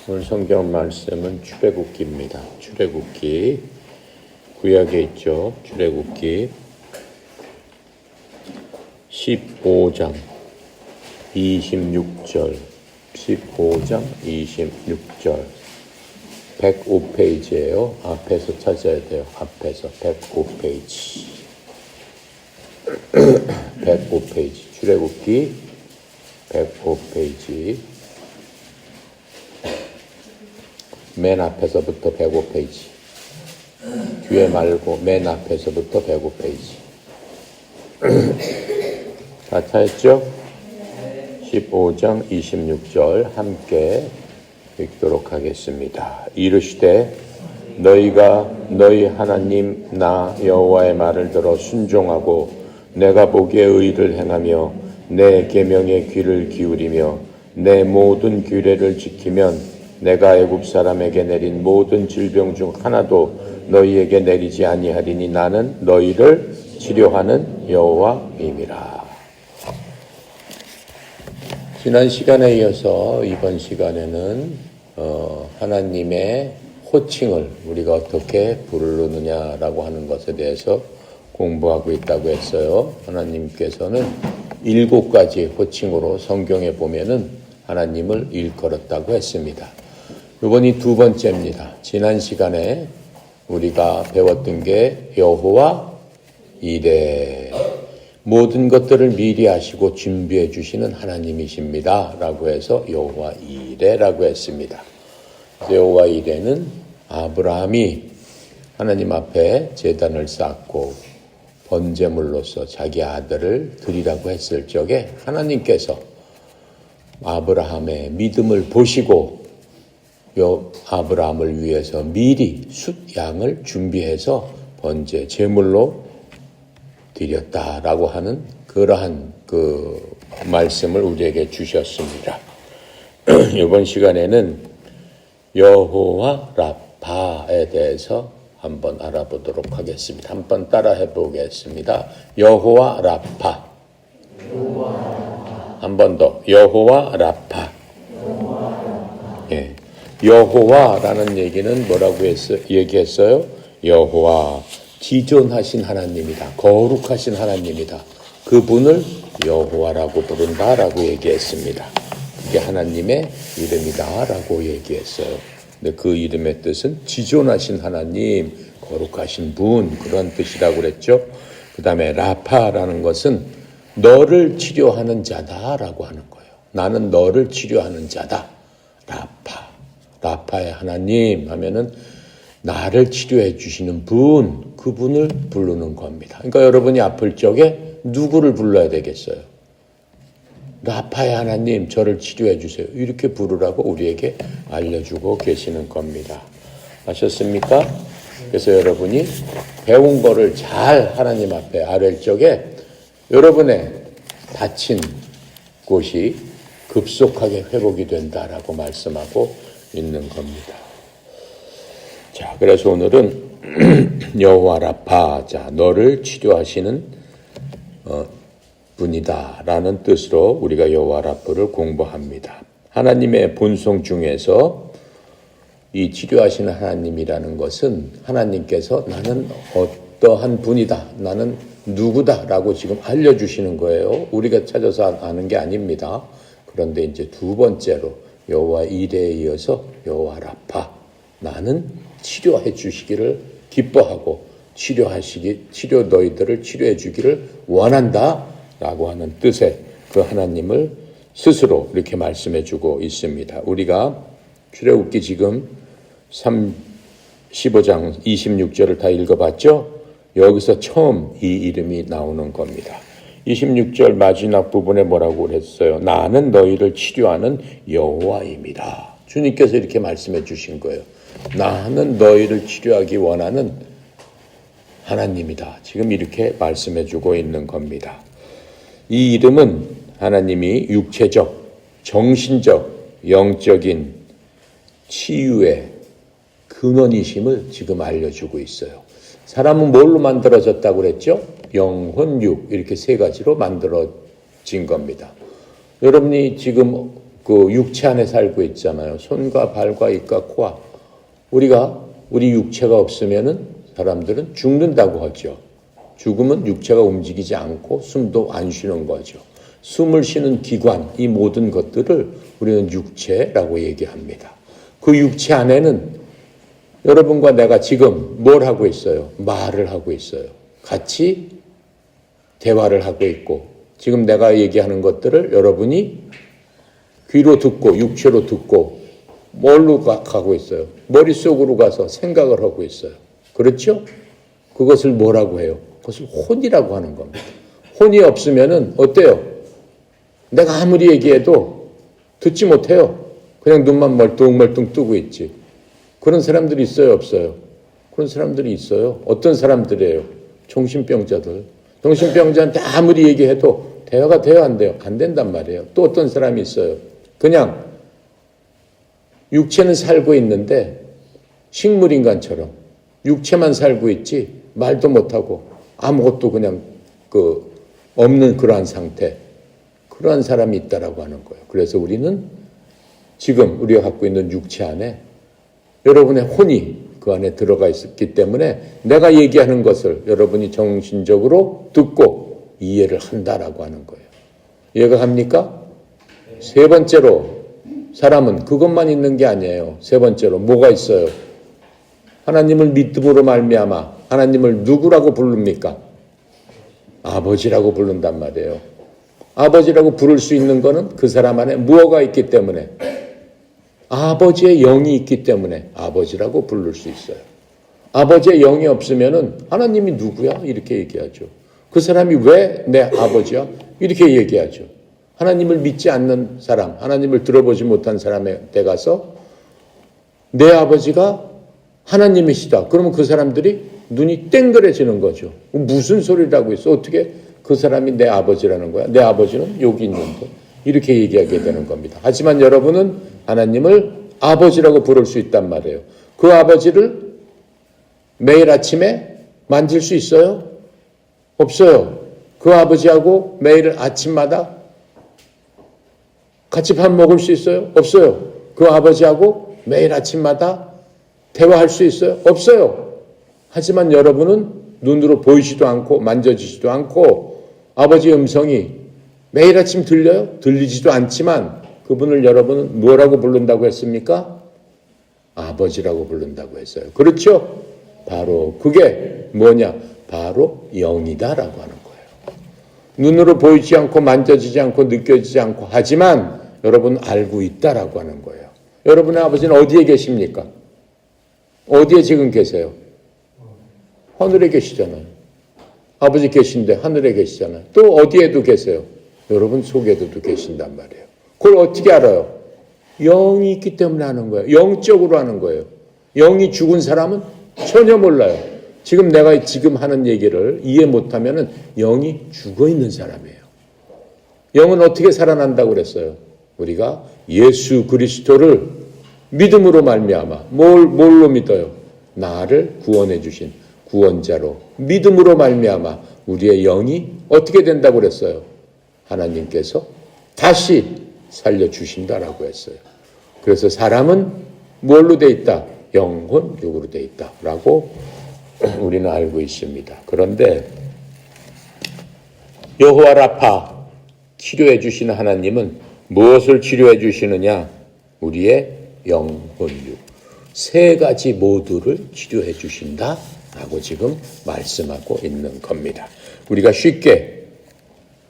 오늘 성경 말씀은 출애굽기입니다. 출애굽기 구약에 있죠. 출애굽기 15장 26절 15장 26절 105페이지예요. 앞에서 찾아야 돼요. 앞에서 105페이지 105페이지 출애굽기 105페이지 맨 앞에서부터 105페이지 뒤에 말고 맨 앞에서부터 105페이지 다 찾았죠? 15장 26절 함께 읽도록 하겠습니다. 이르시되 너희가 너희 하나님 나 여호와의 말을 들어 순종하고 내가 보기에 의를 행하며 내 계명에 귀를 기울이며 내 모든 규례를 지키면 내가 애굽 사람에게 내린 모든 질병 중 하나도 너희에게 내리지 아니하리니 나는 너희를 치료하는 여호와임이라. 지난 시간에 이어서 이번 시간에는 하나님의 호칭을 우리가 어떻게 부르느냐라고 하는 것에 대해서 공부하고 있다고 했어요. 하나님께서는 7가지 호칭으로 성경에 보면은 하나님을 일컬었다고 했습니다. 이번이 2번째입니다. 지난 시간에 우리가 배웠던 게 여호와 이레, 모든 것들을 미리 아시고 준비해 주시는 하나님이십니다 라고 해서 여호와 이레라고 했습니다. 여호와 이레는 아브라함이 하나님 앞에 제단을 쌓고 번제물로서 자기 아들을 드리라고 했을 적에 하나님께서 아브라함의 믿음을 보시고 아브라함을 위해서 미리 숫양을 준비해서 번제 제물로 드렸다라고 하는 그러한 그 말씀을 우리에게 주셨습니다. 이번 시간에는 여호와 라파에 대해서 한번 알아보도록 하겠습니다. 한번 따라해 보겠습니다. 여호와 라파. 한 번 더. 여호와 라파. 예. 여호와라는 얘기는 뭐라고 얘기했어요? 여호와, 지존하신 하나님이다. 거룩하신 하나님이다. 그분을 여호와라고 부른다라고 얘기했습니다. 그게 하나님의 이름이다라고 얘기했어요. 근데 그 이름의 뜻은 지존하신 하나님, 거룩하신 분, 그런 뜻이라고 그랬죠. 그 다음에 라파라는 것은 너를 치료하는 자다라고 하는 거예요. 나는 너를 치료하는 자다. 라파. 라파의 하나님 하면은 나를 치료해 주시는 분, 그분을 부르는 겁니다. 그러니까 여러분이 아플 적에 누구를 불러야 되겠어요? 라파의 하나님, 저를 치료해 주세요. 이렇게 부르라고 우리에게 알려주고 계시는 겁니다. 아셨습니까? 그래서 여러분이 배운 거를 잘 하나님 앞에 아뢰 적에 여러분의 다친 곳이 급속하게 회복이 된다라고 말씀하고 있는 겁니다. 자, 그래서 오늘은 여호와 라파, 자, 너를 치료하시는 분이다라는 뜻으로 우리가 여호와 라파를 공부합니다. 하나님의 본성 중에서 이 치료하시는 하나님이라는 것은 하나님께서 나는 어떠한 분이다, 나는 누구다라고 지금 알려주시는 거예요. 우리가 찾아서 아는 게 아닙니다. 그런데 이제 2번째로 여호와 이레에 이어서 여호와 라파, 나는 치료해 주시기를 기뻐하고 너희들을 치료해 주기를 원한다라고 하는 뜻의 그 하나님을 스스로 이렇게 말씀해 주고 있습니다. 우리가 출애굽기 지금 15장 26절을 다 읽어봤죠? 여기서 처음 이 이름이 나오는 겁니다. 26절 마지막 부분에 뭐라고 그랬어요? 나는 너희를 치료하는 여호와입니다. 주님께서 이렇게 말씀해 주신 거예요. 나는 너희를 치료하기 원하는 하나님이다. 지금 이렇게 말씀해 주고 있는 겁니다. 이 이름은 하나님이 육체적, 정신적, 영적인 치유의 근원이심을 지금 알려주고 있어요. 사람은 뭘로 만들어졌다고 그랬죠? 영혼, 육, 이렇게 3가지로 만들어진 겁니다. 여러분이 지금 그 육체 안에 살고 있잖아요. 손과 발과 입과 코와. 우리 육체가 없으면은 사람들은 죽는다고 하죠. 죽으면 육체가 움직이지 않고 숨도 안 쉬는 거죠. 숨을 쉬는 기관, 이 모든 것들을 우리는 육체라고 얘기합니다. 그 육체 안에는 여러분과 내가 지금 뭘 하고 있어요? 말을 하고 있어요. 같이 대화를 하고 있고, 지금 내가 얘기하는 것들을 여러분이 귀로 듣고 육체로 듣고 뭘로 가고 있어요? 머릿속으로 가서 생각을 하고 있어요. 그렇죠? 그것을 뭐라고 해요? 그것을 혼이라고 하는 겁니다. 혼이 없으면은 어때요? 내가 아무리 얘기해도 듣지 못해요. 그냥 눈만 멀뚱멀뚱 뜨고 있지. 그런 사람들이 있어요, 없어요? 그런 사람들이 있어요. 어떤 사람들이에요? 정신병자들. 정신병자한테 아무리 얘기해도 대화가 돼요, 안 돼요? 안 된단 말이에요. 또 어떤 사람이 있어요. 그냥 육체는 살고 있는데 식물인간처럼 육체만 살고 있지 말도 못하고 아무것도 그냥 없는 그러한 상태. 그러한 사람이 있다라고 하는 거예요. 그래서 우리는 지금 우리가 갖고 있는 육체 안에 여러분의 혼이 그 안에 들어가 있기 때문에 내가 얘기하는 것을 여러분이 정신적으로 듣고 이해를 한다라고 하는 거예요. 이해가 갑니까? 세 번째로 사람은 그것만 있는 게 아니에요. 세 번째로 뭐가 있어요? 하나님을 믿음으로 말미암아 하나님을 누구라고 부릅니까? 아버지라고 부른단 말이에요. 아버지라고 부를 수 있는 거는 그 사람 안에 무엇가 있기 때문에 아버지의 영이 있기 때문에 아버지라고 부를 수 있어요. 아버지의 영이 없으면은 하나님이 누구야? 이렇게 얘기하죠. 그 사람이 왜 내 아버지야? 이렇게 얘기하죠. 하나님을 믿지 않는 사람, 하나님을 들어보지 못한 사람에 가서 내 아버지가 하나님이시다. 그러면 그 사람들이 눈이 땡그레지는 거죠. 무슨 소리를 하고 있어? 어떻게 그 사람이 내 아버지라는 거야? 내 아버지는 여기 있는데. 이렇게 얘기하게 되는 겁니다. 하지만 여러분은 하나님을 아버지라고 부를 수 있단 말이에요. 그 아버지를 매일 아침에 만질 수 있어요? 없어요. 그 아버지하고 매일 아침마다 같이 밥 먹을 수 있어요? 없어요. 그 아버지하고 매일 아침마다 대화할 수 있어요? 없어요. 하지만 여러분은 눈으로 보이지도 않고 만져지지도 않고 아버지의 음성이 매일 아침 들려요? 들리지도 않지만 그분을 여러분은 뭐라고 부른다고 했습니까? 아버지라고 부른다고 했어요. 그렇죠? 바로 그게 뭐냐? 바로 영이다라고 하는 거예요. 눈으로 보이지 않고 만져지지 않고 느껴지지 않고 하지만 여러분 알고 있다라고 하는 거예요. 여러분의 아버지는 어디에 계십니까? 어디에 지금 계세요? 하늘에 계시잖아요. 아버지 계신데 하늘에 계시잖아요. 또 어디에도 계세요? 여러분 속에도 계신단 말이에요. 그걸 어떻게 알아요? 영이 있기 때문에 하는 거예요. 영적으로 하는 거예요. 영이 죽은 사람은 전혀 몰라요. 지금 내가 지금 하는 얘기를 이해 못하면 영이 죽어 있는 사람이에요. 영은 어떻게 살아난다고 그랬어요? 우리가 예수 그리스도를 믿음으로 말미암아 뭘로 믿어요? 나를 구원해 주신 구원자로 믿음으로 말미암아 우리의 영이 어떻게 된다고 그랬어요? 하나님께서 다시 살려주신다라고 했어요. 그래서 사람은 뭘로 돼 있다? 영혼, 육으로 돼 있다라고 우리는 알고 있습니다. 그런데 여호와 라파 치료해 주시는 하나님은 무엇을 치료해 주시느냐? 우리의 영혼, 육. 세 가지 모두를 치료해 주신다라고 지금 말씀하고 있는 겁니다. 우리가 쉽게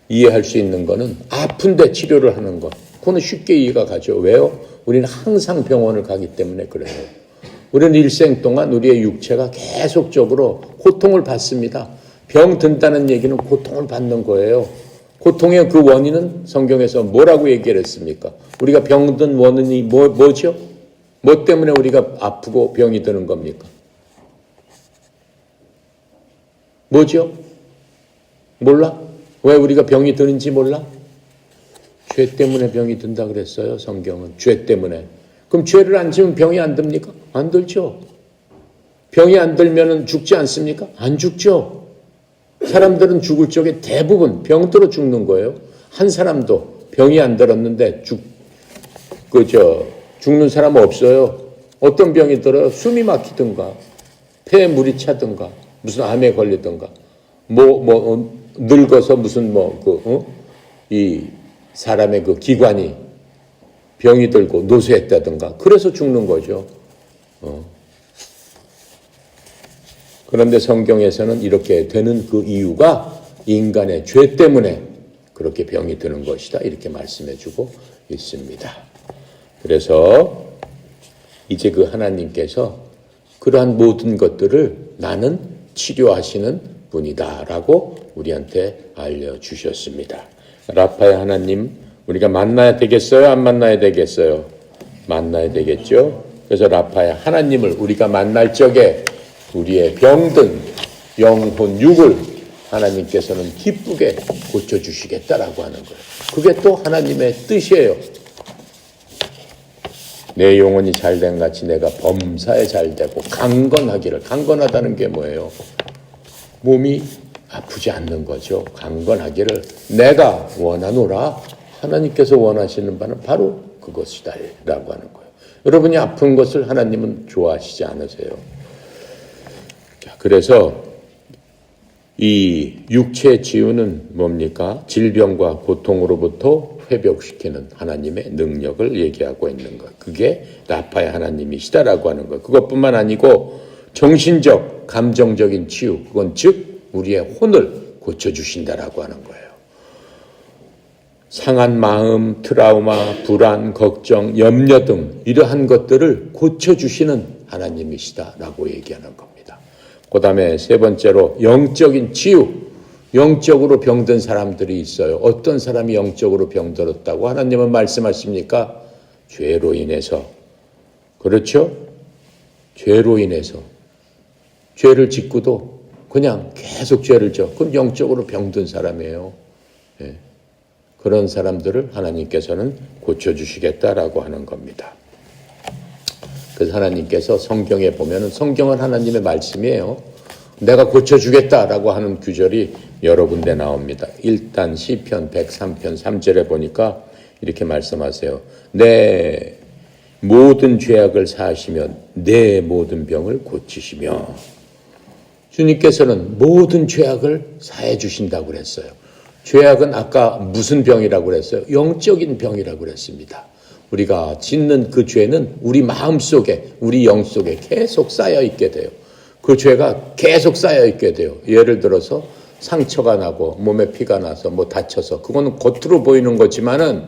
이해할 수 있는 거는 아픈데 치료를 하는 것. 그거는 쉽게 이해가 가죠. 왜요? 우리는 항상 병원을 가기 때문에 그래요. 우리는 일생 동안 우리의 육체가 계속적으로 고통을 받습니다. 병 든다는 얘기는 고통을 받는 거예요. 고통의 그 원인은 성경에서 뭐라고 얘기를 했습니까? 우리가 병든 원인이 뭐죠? 뭐 때문에 우리가 아프고 병이 드는 겁니까? 뭐죠? 몰라? 왜 우리가 병이 드는지 몰라? 죄 때문에 병이 든다 그랬어요. 성경은 죄 때문에. 그럼 죄를 안 지으면 병이 안 듭니까? 안 들죠. 병이 안 들면 죽지 않습니까? 안 죽죠. 사람들은 죽을 적에 대부분 병들어 죽는 거예요. 한 사람도 병이 안 들었는데 죽는 사람 없어요. 어떤 병이 들어요? 숨이 막히든가, 폐에 물이 차든가, 무슨 암에 걸리든가, 늙어서 무슨 이 사람의 그 기관이 병이 들고 노쇠했다든가, 그래서 죽는 거죠. 그런데 성경에서는 이렇게 되는 그 이유가 인간의 죄 때문에 그렇게 병이 드는 것이다, 이렇게 말씀해 주고 있습니다. 그래서 이제 그 하나님께서 그러한 모든 것들을 나는 치료하시는 분이다라고 우리한테 알려주셨습니다. 라파의 하나님, 우리가 만나야 되겠어요? 안 만나야 되겠어요? 만나야 되겠죠? 그래서 라파의 하나님을 우리가 만날 적에 우리의 병든 영혼, 육을 하나님께서는 기쁘게 고쳐주시겠다라고 하는 거예요. 그게 또 하나님의 뜻이에요. 내 영혼이 잘된 같이 내가 범사에 잘되고 강건하기를. 강건하다는 게 뭐예요? 몸이 아프지 않는 거죠. 강건하기를 내가 원하노라. 하나님께서 원하시는 바는 바로 그것이다 라고 하는 거예요. 여러분이 아픈 것을 하나님은 좋아하시지 않으세요. 자, 그래서 이 육체의 치유는 뭡니까? 질병과 고통으로부터 회복시키는 하나님의 능력을 얘기하고 있는 것. 그게 라파의 하나님이시다라고 하는 것. 그것뿐만 아니고 정신적, 감정적인 치유, 그건 즉 우리의 혼을 고쳐주신다라고 하는 거예요. 상한 마음, 트라우마, 불안, 걱정, 염려 등 이러한 것들을 고쳐주시는 하나님이시다라고 얘기하는 겁니다. 그 다음에 세 번째로 영적인 치유, 영적으로 병든 사람들이 있어요. 어떤 사람이 영적으로 병들었다고 하나님은 말씀하십니까? 죄로 인해서. 그렇죠? 죄로 인해서. 죄를 짓고도 그냥 계속 죄를 져. 그건 영적으로 병든 사람이에요. 예. 그런 사람들을 하나님께서는 고쳐주시겠다라고 하는 겁니다. 그래서 하나님께서 성경에 보면은 성경은 하나님의 말씀이에요. 내가 고쳐주겠다라고 하는 구절이 여러 군데 나옵니다. 일단 시편 103편 3절에 보니까 이렇게 말씀하세요. 내 모든 죄악을 사하시면 내 모든 병을 고치시며. 주님께서는 모든 죄악을 사해 주신다고 그랬어요. 죄악은 아까 무슨 병이라고 그랬어요? 영적인 병이라고 그랬습니다. 우리가 짓는 그 죄는 우리 마음속에, 우리 영속에 계속 쌓여 있게 돼요. 그 죄가 계속 쌓여 있게 돼요. 예를 들어서 상처가 나고 몸에 피가 나서 다쳐서, 그거는 겉으로 보이는 거지만은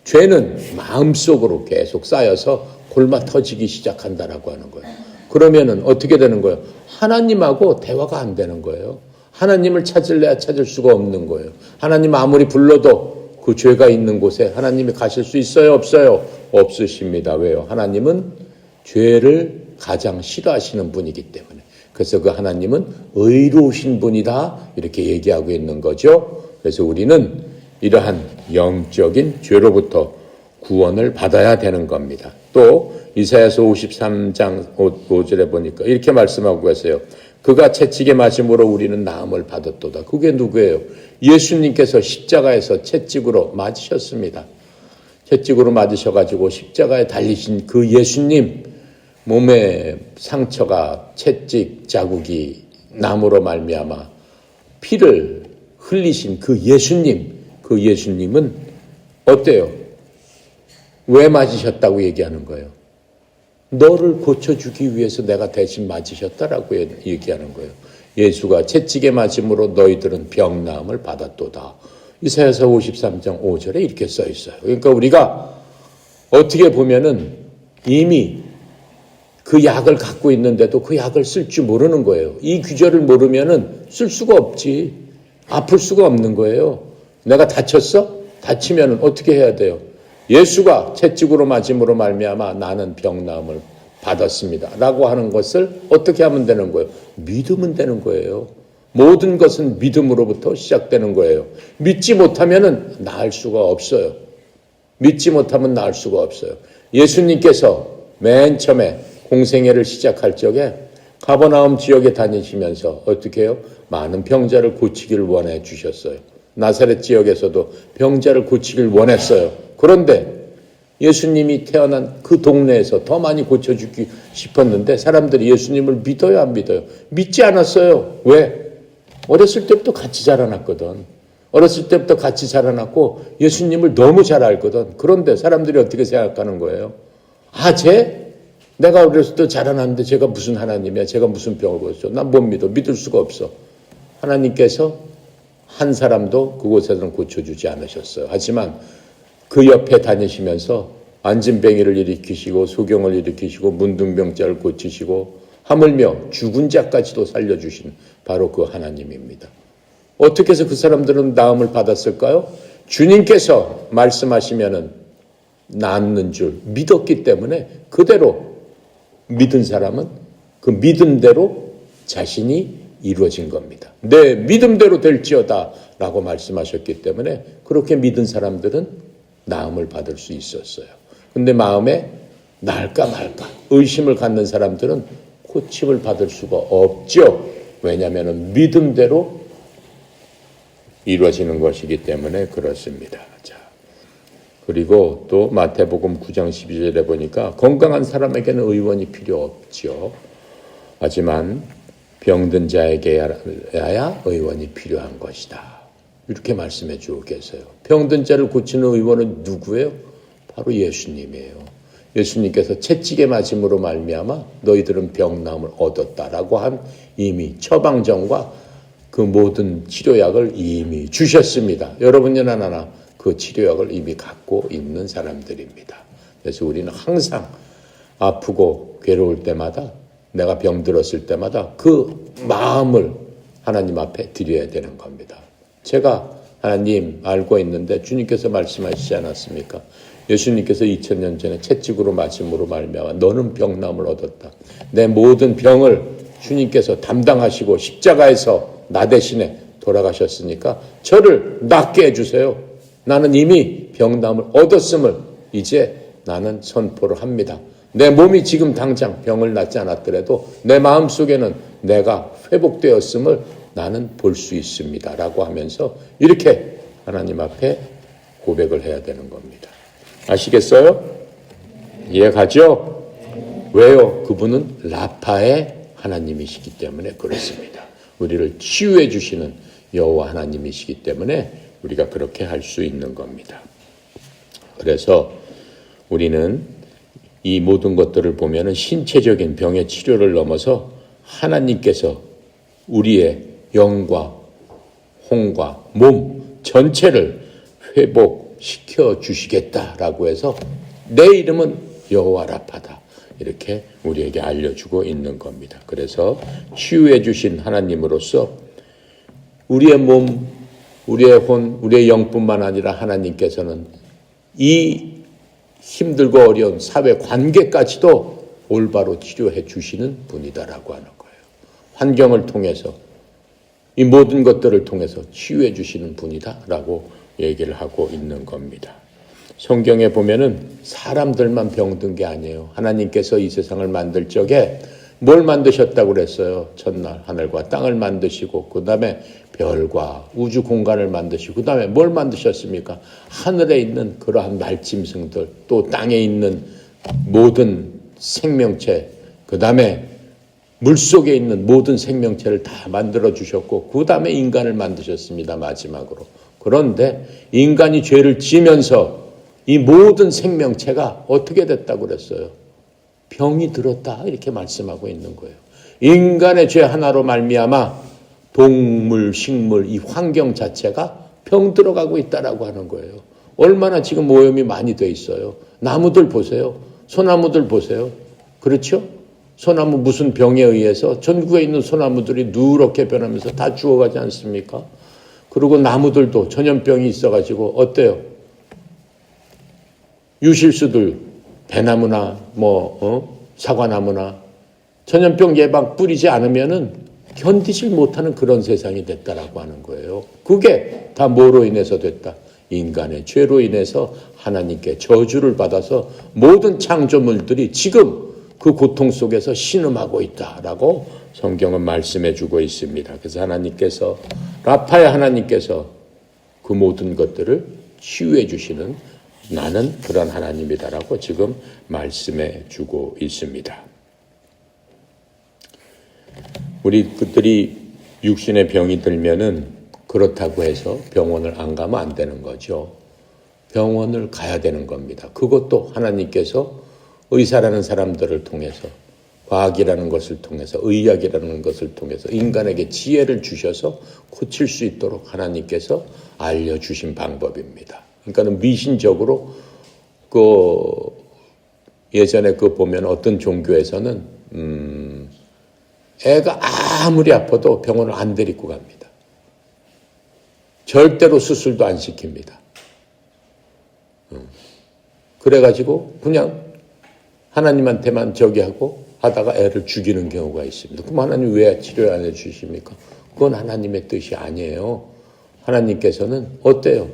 죄는 마음속으로 계속 쌓여서 골마 터지기 시작한다라고 하는 거예요. 그러면은 어떻게 되는 거예요? 하나님하고 대화가 안 되는 거예요. 하나님을 찾을래야 찾을 수가 없는 거예요. 하나님 아무리 불러도 그 죄가 있는 곳에 하나님이 가실 수 있어요? 없어요? 없으십니다. 왜요? 하나님은 죄를 가장 싫어하시는 분이기 때문에. 그래서 그 하나님은 의로우신 분이다, 이렇게 얘기하고 있는 거죠. 그래서 우리는 이러한 영적인 죄로부터 구원을 받아야 되는 겁니다. 또 이사야서 53장 5절에 보니까 이렇게 말씀하고 계세요. 그가 채찍에 맞음으로 우리는 나음을 받았도다. 그게 누구예요? 예수님께서 십자가에서 채찍으로 맞으셨습니다. 채찍으로 맞으셔가지고 십자가에 달리신 그 예수님, 몸에 상처가 채찍 자국이 나무로 말미암아 피를 흘리신 그 예수님, 그 예수님은 어때요? 왜 맞으셨다고 얘기하는 거예요? 너를 고쳐주기 위해서 내가 대신 맞으셨다라고 얘기하는 거예요. 예수가 채찍에 맞음으로 너희들은 병나음을 받았도다. 이사야서 53장 5절에 이렇게 써 있어요. 그러니까 우리가 어떻게 보면은 이미 그 약을 갖고 있는데도 그 약을 쓸 줄 모르는 거예요. 이 구절을 모르면은 쓸 수가 없지. 아플 수가 없는 거예요. 내가 다쳤어? 다치면은 어떻게 해야 돼요? 예수가 채찍으로 맞음으로 말미암아 나는 병나음을 받았습니다 라고 하는 것을 어떻게 하면 되는 거예요? 믿으면 되는 거예요. 모든 것은 믿음으로부터 시작되는 거예요. 믿지 못하면 나을 수가 없어요. 믿지 못하면 나을 수가 없어요. 예수님께서 맨 처음에 공생애를 시작할 적에 가버나움 지역에 다니시면서 어떻게 해요? 많은 병자를 고치기를 원해 주셨어요. 나사렛 지역에서도 병자를 고치기를 원했어요. 그런데 예수님이 태어난 그 동네에서 더 많이 고쳐주기 싶었는데 사람들이 예수님을 믿어요, 안 믿어요? 믿지 않았어요. 왜? 어렸을 때부터 같이 자라났거든. 어렸을 때부터 같이 자라났고 예수님을 너무 잘 알거든. 그런데 사람들이 어떻게 생각하는 거예요? 아, 내가 어렸을 때 자라났는데 제가 무슨 하나님이야? 제가 무슨 병을 고쳤어? 난 못 믿어. 믿을 수가 없어. 하나님께서 한 사람도 그곳에서는 고쳐주지 않으셨어요. 하지만 그 옆에 다니시면서 안진뱅이를 일으키시고 소경을 일으키시고 문둥병자를 고치시고 하물며 죽은 자까지도 살려주신 바로 그 하나님입니다. 어떻게 해서 그 사람들은 나음을 받았을까요? 주님께서 말씀하시면은 낫는 줄 믿었기 때문에 그대로 믿은 사람은 그 믿음대로 자신이 이루어진 겁니다. 내 믿음대로 될지어다 라고 말씀하셨기 때문에 그렇게 믿은 사람들은 나음을 받을 수 있었어요. 근데 마음에 나을까 말까 의심을 갖는 사람들은 고침을 받을 수가 없죠. 왜냐하면 믿음대로 이루어지는 것이기 때문에 그렇습니다. 자, 그리고 또 마태복음 9장 12절에 보니까 건강한 사람에게는 의원이 필요 없죠. 하지만 병든 자에게야 의원이 필요한 것이다. 이렇게 말씀해 주고 계세요. 병든 자를 고치는 의원은 누구예요? 바로 예수님이에요. 예수님께서 채찍에 맞음으로 말미암아 너희들은 병나음을 얻었다라고 한 이미 처방전과 그 모든 치료약을 이미 주셨습니다. 여러분이나 나나 그 치료약을 이미 갖고 있는 사람들입니다. 그래서 우리는 항상 아프고 괴로울 때마다 내가 병들었을 때마다 그 마음을 하나님 앞에 드려야 되는 겁니다. 제가 하나님 알고 있는데 주님께서 말씀하시지 않았습니까? 예수님께서 2000년 전에 채찍으로 맞음으로 말미암아 너는 병남을 얻었다. 내 모든 병을 주님께서 담당하시고 십자가에서 나 대신에 돌아가셨으니까 저를 낫게 해주세요. 나는 이미 병남을 얻었음을 이제 나는 선포를 합니다. 내 몸이 지금 당장 병을 낫지 않았더라도 내 마음속에는 내가 회복되었음을 나는 볼 수 있습니다. 라고 하면서 이렇게 하나님 앞에 고백을 해야 되는 겁니다. 아시겠어요? 이해가죠? 왜요? 그분은 라파의 하나님이시기 때문에 그렇습니다. 우리를 치유해 주시는 여호와 하나님이시기 때문에 우리가 그렇게 할 수 있는 겁니다. 그래서 우리는 이 모든 것들을 보면은 신체적인 병의 치료를 넘어서 하나님께서 우리의 영과 혼과 몸 전체를 회복시켜 주시겠다라고 해서 내 이름은 여호와 라파다. 이렇게 우리에게 알려주고 있는 겁니다. 그래서 치유해 주신 하나님으로서 우리의 몸, 우리의 혼, 우리의 영뿐만 아니라 하나님께서는 이 힘들고 어려운 사회 관계까지도 올바로 치료해 주시는 분이다라고 하는 거예요. 환경을 통해서 이 모든 것들을 통해서 치유해 주시는 분이다라고 얘기를 하고 있는 겁니다. 성경에 보면은 사람들만 병든 게 아니에요. 하나님께서 이 세상을 만들 적에 뭘 만드셨다고 그랬어요? 첫날 하늘과 땅을 만드시고 그 다음에 별과 우주 공간을 만드시고 그 다음에 뭘 만드셨습니까? 하늘에 있는 그러한 날짐승들 또 땅에 있는 모든 생명체 그 다음에 물속에 있는 모든 생명체를 다 만들어 주셨고 그 다음에 인간을 만드셨습니다. 마지막으로. 그런데 인간이 죄를 지으면서 이 모든 생명체가 어떻게 됐다고 그랬어요? 병이 들었다 이렇게 말씀하고 있는 거예요. 인간의 죄 하나로 말미암아 동물, 식물, 이 환경 자체가 병 들어가고 있다라고 하는 거예요. 얼마나 지금 오염이 많이 돼 있어요. 나무들 보세요. 소나무들 보세요. 그렇죠? 소나무 무슨 병에 의해서 전국에 있는 소나무들이 누렇게 변하면서 다 죽어가지 않습니까? 그리고 나무들도 전염병이 있어가지고 어때요? 유실수들 배나무나 사과나무나 전염병 예방 뿌리지 않으면은 견디질 못하는 그런 세상이 됐다라고 하는 거예요. 그게 다 뭐로 인해서 됐다? 인간의 죄로 인해서 하나님께 저주를 받아서 모든 창조물들이 지금 그 고통 속에서 신음하고 있다라고 성경은 말씀해 주고 있습니다. 그래서 하나님께서 라파의 하나님께서 그 모든 것들을 치유해 주시는 나는 그런 하나님이다라고 지금 말씀해 주고 있습니다. 우리들이 육신의 병이 들면은 그렇다고 해서 병원을 안 가면 안 되는 거죠. 병원을 가야 되는 겁니다. 그것도 하나님께서 의사라는 사람들을 통해서, 과학이라는 것을 통해서, 의학이라는 것을 통해서 인간에게 지혜를 주셔서 고칠 수 있도록 하나님께서 알려주신 방법입니다. 그러니까 미신적으로 예전에 보면 어떤 종교에서는 애가 아무리 아파도 병원을 안 데리고 갑니다. 절대로 수술도 안 시킵니다. 그래가지고 그냥 하나님한테만 하고 하다가 애를 죽이는 경우가 있습니다. 그럼 하나님 왜 치료 안 해주십니까? 그건 하나님의 뜻이 아니에요. 하나님께서는 어때요?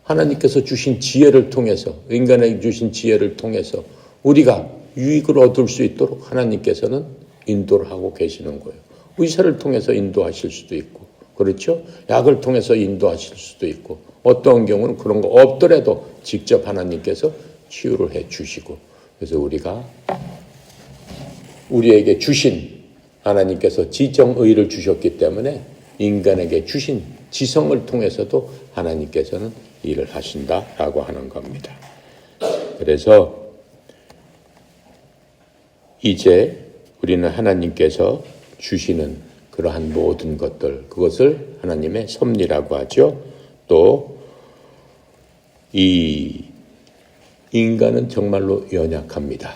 하나님께서 주신 지혜를 통해서, 인간에게 주신 지혜를 통해서 우리가 유익을 얻을 수 있도록 하나님께서는 인도를 하고 계시는 거예요. 의사를 통해서 인도하실 수도 있고, 그렇죠? 약을 통해서 인도하실 수도 있고, 어떤 경우는 그런 거 없더라도 직접 하나님께서 치유를 해 주시고, 그래서 우리에게 주신, 하나님께서 지정의를 주셨기 때문에 인간에게 주신 지성을 통해서도 하나님께서는 일을 하신다라고 하는 겁니다. 그래서 이제 우리는 하나님께서 주시는 그러한 모든 것들, 그것을 하나님의 섭리라고 하죠. 또 이 인간은 정말로 연약합니다.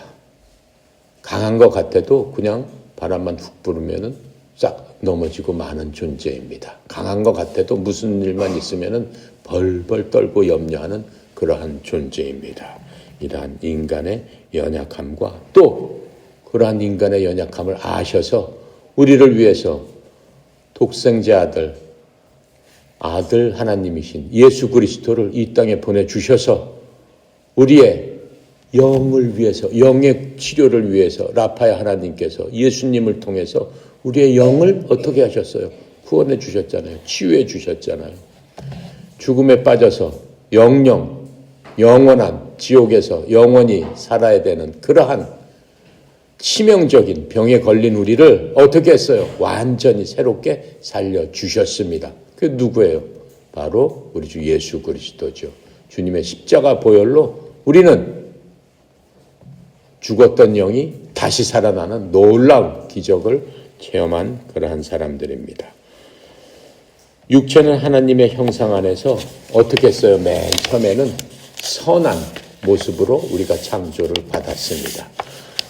강한 것 같아도 그냥 바람만 훅 불으면은 싹 넘어지고 마는 존재입니다. 강한 것 같아도 무슨 일만 있으면은 벌벌 떨고 염려하는 그러한 존재입니다. 이러한 인간의 연약함과 또 그러한 인간의 연약함을 아셔서 우리를 위해서 독생자 아들 하나님이신 예수 그리스도를 이 땅에 보내주셔서 우리의 영을 위해서, 영의 치료를 위해서 라파야 하나님께서 예수님을 통해서 우리의 영을 어떻게 하셨어요? 구원해 주셨잖아요. 치유해 주셨잖아요. 죽음에 빠져서 영원한 지옥에서 영원히 살아야 되는 그러한 치명적인 병에 걸린 우리를 어떻게 했어요? 완전히 새롭게 살려주셨습니다. 그게 누구예요? 바로 우리 주 예수 그리스도죠. 주님의 십자가 보혈로 우리는 죽었던 영이 다시 살아나는 놀라운 기적을 체험한 그러한 사람들입니다. 육체는 하나님의 형상 안에서 어떻게 했어요? 맨 처음에는 선한 모습으로 우리가 창조를 받았습니다.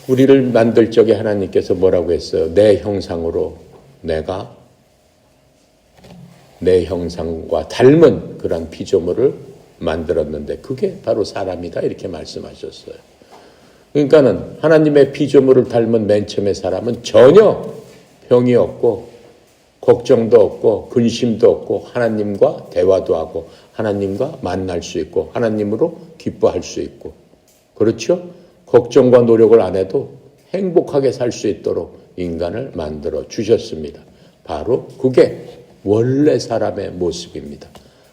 우리를 만들 적에 하나님께서 뭐라고 했어요? 내 형상으로 내가 내 형상과 닮은 그런 피조물을 만들었는데 그게 바로 사람이다 이렇게 말씀하셨어요. 그러니까는 하나님의 피조물을 닮은 맨 처음의 사람은 전혀 병이 없고 걱정도 없고 근심도 없고 하나님과 대화도 하고 하나님과 만날 수 있고 하나님으로 기뻐할 수 있고 그렇죠? 걱정과 노력을 안 해도 행복하게 살 수 있도록 인간을 만들어 주셨습니다. 바로 그게 원래 사람의 모습입니다.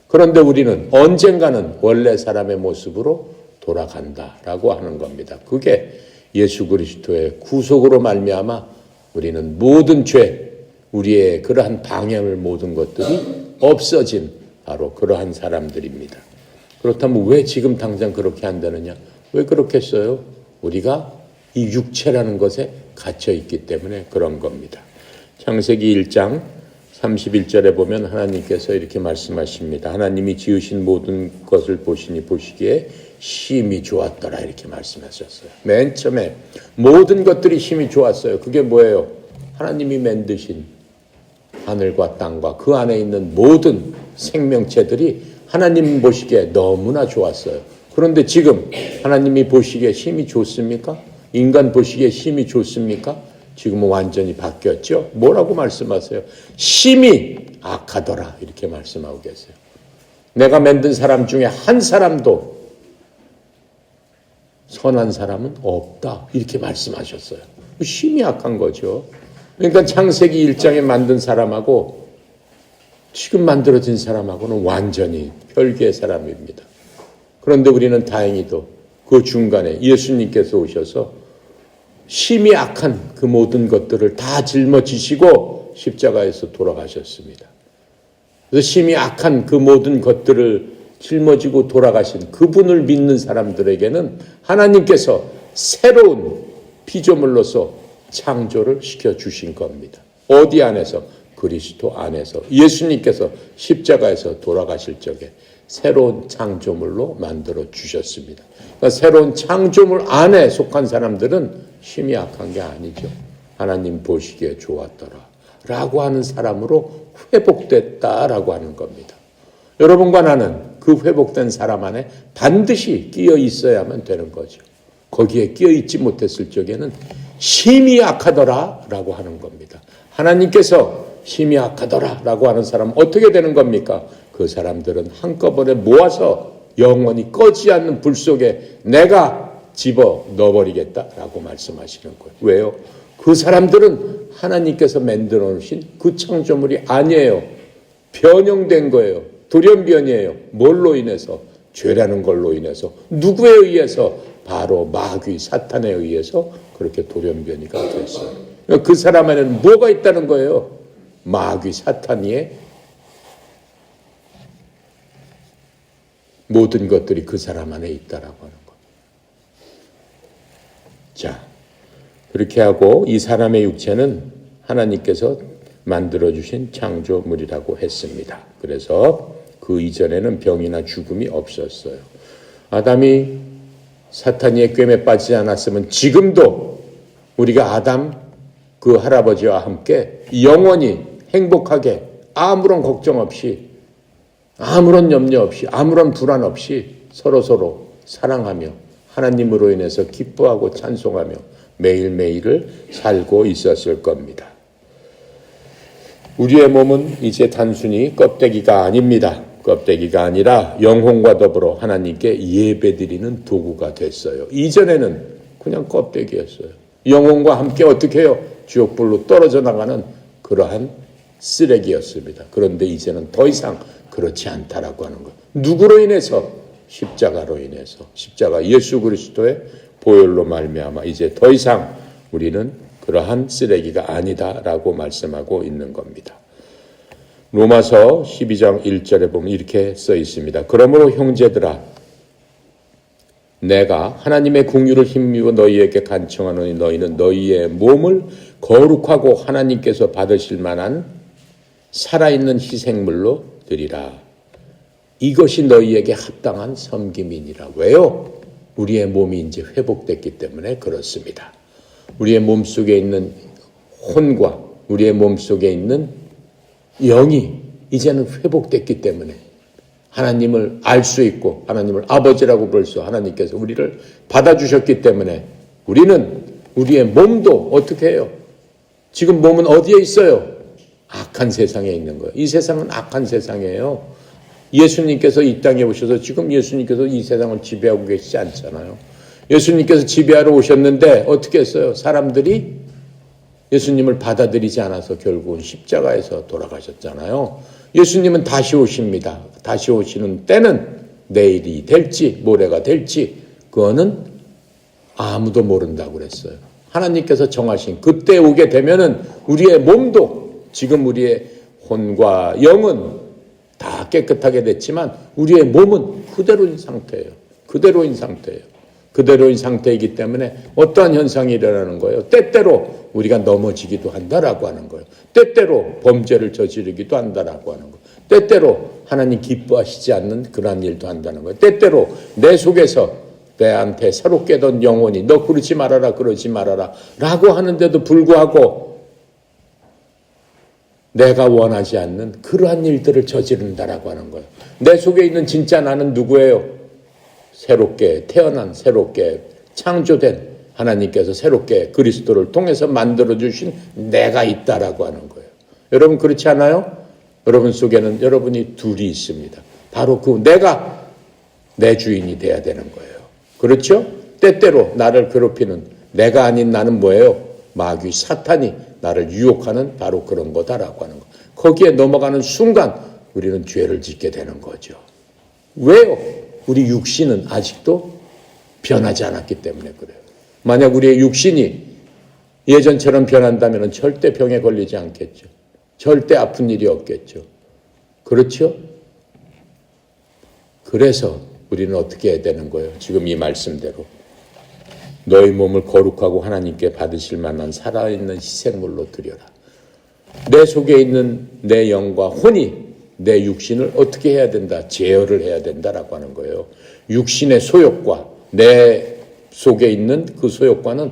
그런데 우리는 언젠가는 원래 사람의 모습으로 돌아간다라고 하는 겁니다. 그게 예수 그리스도의 구속으로 말미암아 우리는 모든 죄, 우리의 그러한 방향을 모든 것들이 없어진 바로 그러한 사람들입니다. 그렇다면 왜 지금 당장 그렇게 안 되느냐? 왜 그렇게 했어요? 우리가 이 육체라는 것에 갇혀 있기 때문에 그런 겁니다. 창세기 1장 31절에 보면 하나님께서 이렇게 말씀하십니다. 하나님이 지으신 모든 것을 보시기에 심히 좋았더라 이렇게 말씀하셨어요. 맨 처음에 모든 것들이 심히 좋았어요. 그게 뭐예요? 하나님이 만드신 하늘과 땅과 그 안에 있는 모든 생명체들이 하나님 보시기에 너무나 좋았어요. 그런데 지금 하나님이 보시기에 심히 좋습니까? 인간 보시기에 심히 좋습니까? 지금은 완전히 바뀌었죠. 뭐라고 말씀하세요? 심히 악하더라 이렇게 말씀하고 계세요. 내가 만든 사람 중에 한 사람도 선한 사람은 없다 이렇게 말씀하셨어요. 심히 악한 거죠. 그러니까 창세기 1장에 만든 사람하고 지금 만들어진 사람하고는 완전히 별개의 사람입니다. 그런데 우리는 다행히도 그 중간에 예수님께서 오셔서 심히 악한 그 모든 것들을 다 짊어지시고 십자가에서 돌아가셨습니다. 그래서 심히 악한 그 모든 것들을 짊어지고 돌아가신 그분을 믿는 사람들에게는 하나님께서 새로운 피조물로서 창조를 시켜주신 겁니다. 어디 안에서? 그리스도 안에서. 예수님께서 십자가에서 돌아가실 적에 새로운 창조물로 만들어 주셨습니다. 그러니까 새로운 창조물 안에 속한 사람들은 심히 악한 게 아니죠. 하나님 보시기에 좋았더라 라고 하는 사람으로 회복됐다라고 하는 겁니다. 여러분과 나는 그 회복된 사람 안에 반드시 끼어 있어야만 되는 거죠. 거기에 끼어 있지 못했을 적에는 심히 악하더라 라고 하는 겁니다. 하나님께서 심히 악하더라 라고 하는 사람은 어떻게 되는 겁니까? 그 사람들은 한꺼번에 모아서 영원히 꺼지지 않는 불 속에 내가 집어 넣어버리겠다라고 말씀하시는 거예요. 왜요? 그 사람들은 하나님께서 만들어 놓으신 그 창조물이 아니에요. 변형된 거예요. 돌연변이에요. 뭘로 인해서? 죄라는 걸로 인해서. 누구에 의해서? 바로 마귀 사탄에 의해서 그렇게 돌연변이가 됐어요. 그 사람 안에는 뭐가 있다는 거예요? 마귀 사탄의 모든 것들이 그 사람 안에 있다라고 하는 거예요. 자, 그렇게 하고 이 사람의 육체는 하나님께서 만들어주신 창조물이라고 했습니다. 그래서 그 이전에는 병이나 죽음이 없었어요. 아담이 사탄의 꿰매 빠지지 않았으면 지금도 우리가 아담 그 할아버지와 함께 영원히 행복하게 아무런 걱정 없이 아무런 염려 없이 아무런 불안 없이 서로서로 사랑하며 하나님으로 인해서 기뻐하고 찬송하며 매일매일을 살고 있었을 겁니다. 우리의 몸은 이제 단순히 껍데기가 아닙니다. 껍데기가 아니라 영혼과 더불어 하나님께 예배드리는 도구가 됐어요. 이전에는 그냥 껍데기였어요. 영혼과 함께 어떻게 해요? 지옥불로 떨어져 나가는 그러한 쓰레기였습니다. 그런데 이제는 더 이상 그렇지 않다라고 하는 것. 누구로 인해서? 십자가로 인해서. 십자가 예수 그리스도의 보혈로 말미암아 이제 더 이상 우리는 그러한 쓰레기가 아니다라고 말씀하고 있는 겁니다. 로마서 12장 1절에 보면 이렇게 써 있습니다. 그러므로 형제들아 내가 하나님의 긍휼을 힘입어 너희에게 간청하노니 너희는 너희의 몸을 거룩하고 하나님께서 받으실 만한 살아있는 희생물로 드리라. 이것이 너희에게 합당한 섬김이니라. 왜요? 우리의 몸이 이제 회복됐기 때문에 그렇습니다. 우리의 몸속에 있는 혼과 우리의 몸속에 있는 영이 이제는 회복됐기 때문에 하나님을 알 수 있고 하나님을 아버지라고 부를 수 하나님께서 우리를 받아주셨기 때문에 우리는 우리의 몸도 어떻게 해요? 지금 몸은 어디에 있어요? 악한 세상에 있는 거예요. 이 세상은 악한 세상이에요. 예수님께서 이 땅에 오셔서 지금 예수님께서 이 세상을 지배하고 계시지 않잖아요. 예수님께서 지배하러 오셨는데 어떻게 했어요? 사람들이 예수님을 받아들이지 않아서 결국은 십자가에서 돌아가셨잖아요. 예수님은 다시 오십니다. 다시 오시는 때는 내일이 될지 모레가 될지 그거는 아무도 모른다고 그랬어요. 하나님께서 정하신 그때 오게 되면은 우리의 몸도 지금 우리의 혼과 영은 다 깨끗하게 됐지만 우리의 몸은 그대로인 상태예요. 그대로인 상태예요. 그대로인 상태이기 때문에 어떠한 현상이 일어나는 거예요. 때때로 우리가 넘어지기도 한다라고 하는 거예요. 때때로 범죄를 저지르기도 한다라고 하는 거예요. 때때로 하나님 기뻐하시지 않는 그러한 일도 한다는 거예요. 때때로 내 속에서 내한테 새롭게 던 영혼이 너 그러지 말아라 그러지 말아라 라고 하는데도 불구하고 내가 원하지 않는 그러한 일들을 저지른다라고 하는 거예요. 내 속에 있는 진짜 나는 누구예요? 새롭게 태어난 새롭게 창조된 하나님께서 새롭게 그리스도를 통해서 만들어주신 내가 있다라고 하는 거예요. 여러분 그렇지 않아요? 여러분 속에는 여러분이 둘이 있습니다. 바로 그 내가 내 주인이 돼야 되는 거예요. 그렇죠? 때때로 나를 괴롭히는 내가 아닌 나는 뭐예요? 마귀 사탄이 나를 유혹하는 바로 그런 거다라고 하는 거. 거기에 넘어가는 순간 우리는 죄를 짓게 되는 거죠. 왜요? 우리 육신은 아직도 변하지 않았기 때문에 그래요. 만약 우리의 육신이 예전처럼 변한다면 절대 병에 걸리지 않겠죠. 절대 아픈 일이 없겠죠. 그렇죠? 그래서 우리는 어떻게 해야 되는 거예요? 지금 이 말씀대로 너희 몸을 거룩하고 하나님께 받으실 만한 살아있는 희생물로 드려라. 내 속에 있는 내 영과 혼이 내 육신을 어떻게 해야 된다? 제어를 해야 된다라고 하는 거예요. 육신의 소욕과 내 속에 있는 그 소욕과는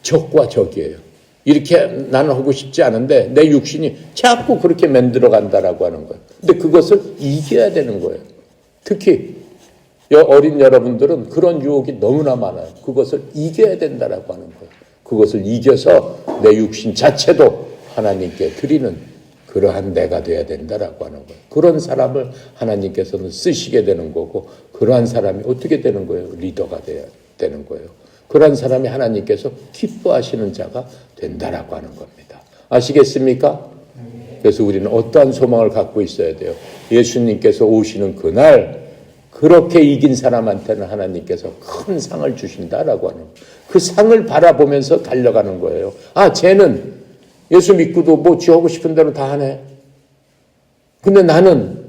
적과 적이에요. 이렇게 나는 하고 싶지 않은데 내 육신이 자꾸 그렇게 만들어 간다라고 하는 거예요. 근데 그것을 이겨야 되는 거예요. 특히 어린 여러분들은 그런 유혹이 너무나 많아요. 그것을 이겨야 된다라고 하는 거예요. 그것을 이겨서 내 육신 자체도 하나님께 드리는 그러한 내가 돼야 된다라고 하는 거예요. 그런 사람을 하나님께서는 쓰시게 되는 거고 그러한 사람이 어떻게 되는 거예요? 리더가 돼야 되는 거예요. 그러한 사람이 하나님께서 기뻐하시는 자가 된다라고 하는 겁니다. 아시겠습니까? 그래서 우리는 어떠한 소망을 갖고 있어야 돼요? 예수님께서 오시는 그날 그렇게 이긴 사람한테는 하나님께서 큰 상을 주신다라고 하는 거예요. 그 상을 바라보면서 달려가는 거예요. 아, 쟤는 예수 믿고도 뭐 지 하고 싶은 대로 다 하네. 근데 나는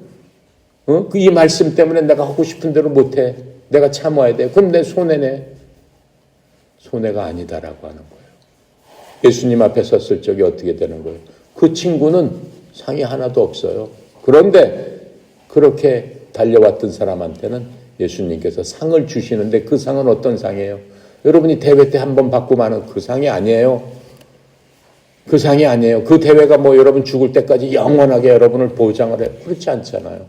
이 말씀 때문에 내가 하고 싶은 대로 못해. 내가 참아야 돼. 그럼 내 손해네. 손해가 아니다라고 하는 거예요. 예수님 앞에 섰을 적에 어떻게 되는 거예요? 그 친구는 상이 하나도 없어요. 그런데 그렇게 달려왔던 사람한테는 예수님께서 상을 주시는데 그 상은 어떤 상이에요? 여러분이 대회 때 한 번 받고 마는 그 상이 아니에요. 그 상이 아니에요. 그 대회가 뭐 여러분 죽을 때까지 영원하게 여러분을 보장을 해요. 그렇지 않잖아요.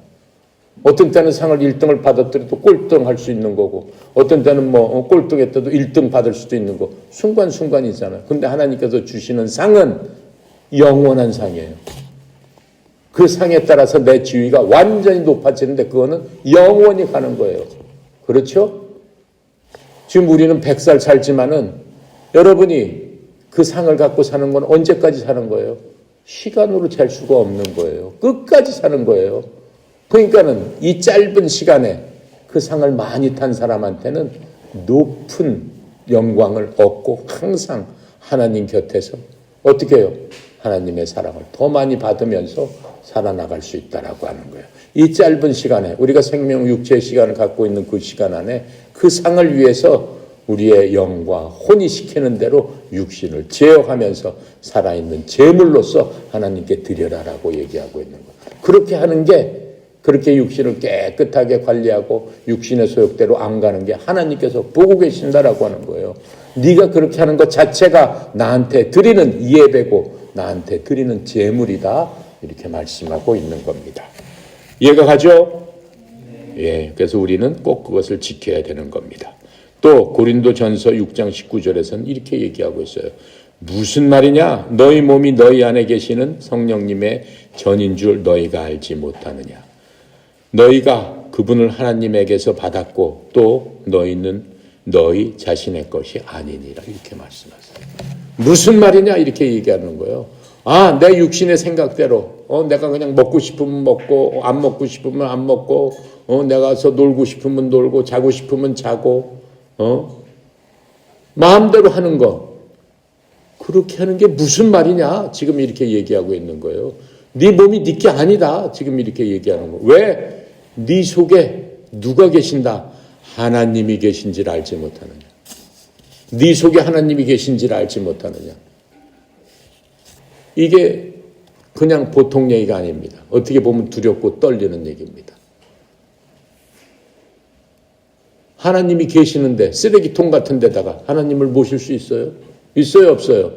어떤 때는 상을 1등을 받았더라도 꼴등 할 수 있는 거고 어떤 때는 뭐 꼴등했더라도 1등 받을 수도 있는 거. 순간순간이잖아요. 근데 하나님께서 주시는 상은 영원한 상이에요. 그 상에 따라서 내 지위가 완전히 높아지는데 그거는 영원히 가는 거예요. 그렇죠? 지금 우리는 100살 살지만은 여러분이 그 상을 갖고 사는 건 언제까지 사는 거예요? 시간으로 잴 수가 없는 거예요. 끝까지 사는 거예요. 그러니까는 이 짧은 시간에 그 상을 많이 탄 사람한테는 높은 영광을 얻고 항상 하나님 곁에서 어떻게 해요? 하나님의 사랑을 더 많이 받으면서 살아나갈 수 있다라고 하는 거예요. 이 짧은 시간에 우리가 생명 육체의 시간을 갖고 있는 그 시간 안에 그 상을 위해서 우리의 영과 혼이 시키는 대로 육신을 제어하면서 살아있는 제물로서 하나님께 드려라라고 얘기하고 있는 거예요. 그렇게 하는 게 그렇게 육신을 깨끗하게 관리하고 육신의 소욕대로 안 가는 게 하나님께서 보고 계신다라고 하는 거예요. 네가 그렇게 하는 것 자체가 나한테 드리는 예배고 나한테 드리는 제물이다. 이렇게 말씀하고 있는 겁니다. 이해가 가죠? 예, 그래서 우리는 꼭 그것을 지켜야 되는 겁니다. 또 고린도전서 6장 19절에서는 이렇게 얘기하고 있어요. 무슨 말이냐? 너희 몸이 너희 안에 계시는 성령님의 전인 줄 너희가 알지 못하느냐? 너희가 그분을 하나님에게서 받았고 또 너희는 너희 자신의 것이 아니니라 이렇게 말씀하세요. 무슨 말이냐? 이렇게 얘기하는 거예요. 아, 내 육신의 생각대로 내가 그냥 먹고 싶으면 먹고 안 먹고 싶으면 안 먹고 내가 서 놀고 싶으면 놀고 자고 싶으면 자고 마음대로 하는 거 그렇게 하는 게 무슨 말이냐? 지금 이렇게 얘기하고 있는 거예요. 네 몸이 네 게 아니다. 지금 이렇게 얘기하는 거. 왜? 네 속에 누가 계신다? 하나님이 계신지를 알지 못하느냐? 네 속에 하나님이 계신지를 알지 못하느냐? 이게 그냥 보통 얘기가 아닙니다. 어떻게 보면 두렵고 떨리는 얘기입니다. 하나님이 계시는데 쓰레기통 같은 데다가 하나님을 모실 수 있어요? 있어요? 없어요?